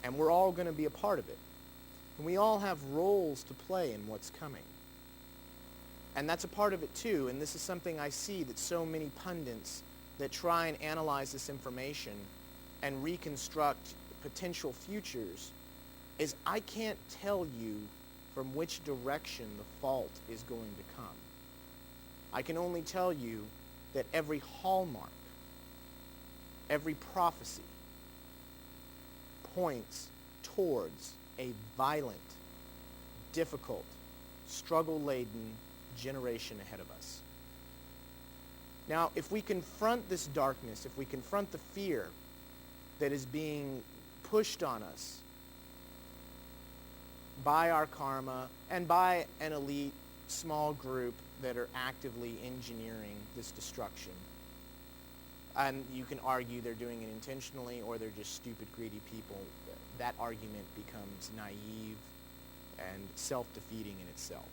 And we're all going to be a part of it. And we all have roles to play in what's coming. And that's a part of it too, and this is something I see that so many pundits that try and analyze this information and reconstruct potential futures, is I can't tell you from which direction the fault is going to come. I can only tell you that every hallmark, every prophecy points towards a violent, difficult, struggle-laden generation ahead of us. Now, if we confront this darkness, if we confront the fear that is being pushed on us by our karma and by an elite small group that are actively engineering this destruction, and you can argue they're doing it intentionally or they're just stupid, greedy people, that argument becomes naive and self-defeating in itself.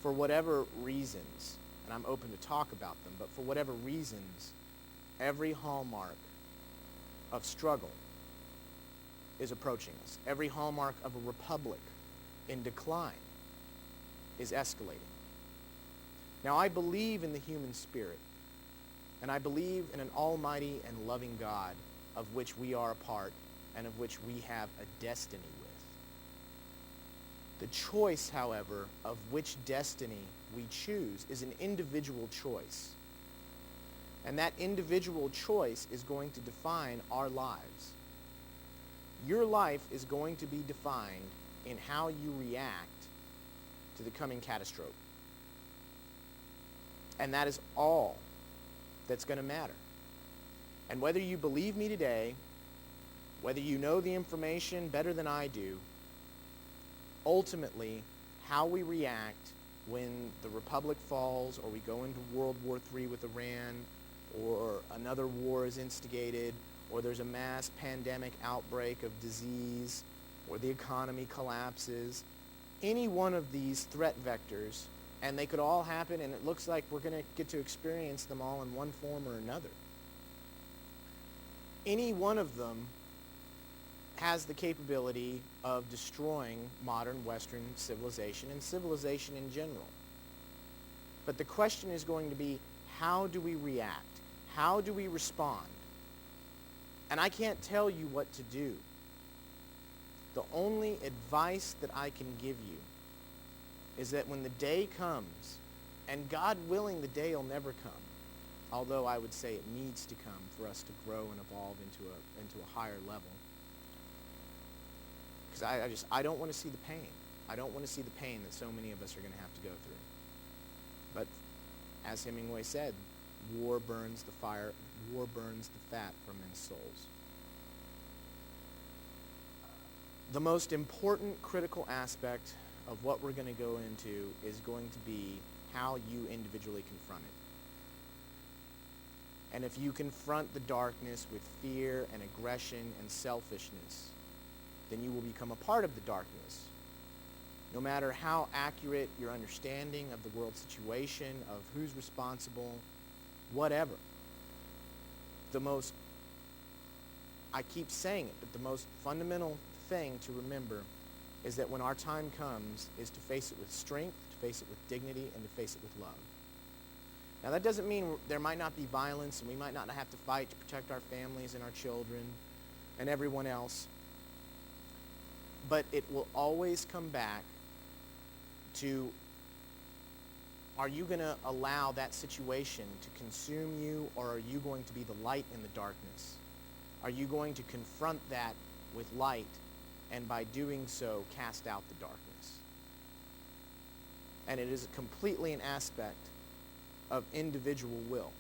For whatever reasons, and I'm open to talk about them, but for whatever reasons, every hallmark of struggle is approaching us. Every hallmark of a republic in decline is escalating. Now, I believe in the human spirit, and I believe in an almighty and loving God of which we are a part and of which we have a destiny with. The choice, however, of which destiny we choose is an individual choice. And that individual choice is going to define our lives. Your life is going to be defined in how you react to the coming catastrophe. And that is all that's going to matter. And whether you believe me today, whether you know the information better than I do, ultimately, how we react when the Republic falls or we go into World War III with Iran or another war is instigated or there's a mass pandemic outbreak of disease or the economy collapses, any one of these threat vectors, and they could all happen, and it looks like we're going to get to experience them all in one form or another. Any one of them has the capability of destroying modern Western civilization and civilization in general. But the question is going to be, how do we react? How do we respond? And I can't tell you what to do. The only advice that I can give you is that when the day comes, and God willing, the day will never come, although I would say it needs to come for us to grow and evolve into a higher level. Because I don't want to see the pain. I don't want to see the pain that so many of us are going to have to go through. But as Hemingway said, war burns the fire, war burns the fat from men's souls. The most important critical aspect of what we're going to go into is going to be how you individually confront it. And if you confront the darkness with fear and aggression and selfishness, then you will become a part of the darkness. No matter how accurate your understanding of the world situation, of who's responsible, whatever. I keep saying it, but the most fundamental thing to remember is that when our time comes is to face it with strength, to face it with dignity, and to face it with love. Now that doesn't mean there might not be violence and we might not have to fight to protect our families and our children and everyone else. But it will always come back to, are you going to allow that situation to consume you, or are you going to be the light in the darkness? Are you going to confront that with light and by doing so cast out the darkness? And it is completely an aspect of individual will.